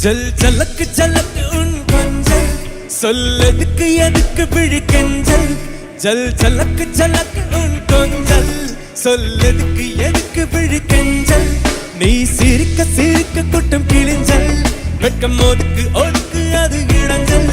ஜல் ஜலக்கு ஜலக்கு உன் கொஞ்சல் சொல்லதுக்கு எதுக்கு பிழிக்கெஞ்சல் ஜல் ஜலக்கு ஜலக்கு உன் கொஞ்சல் சொல்லதுக்கு எதுக்கு பிழிக்கெஞ்சல் நீ சிரிக்க சிரிக்க குட்டம் கிழிஞ்சல் வெட்கம் ஒதுக்கு ஒதுக்கு அது இளஞ்சல்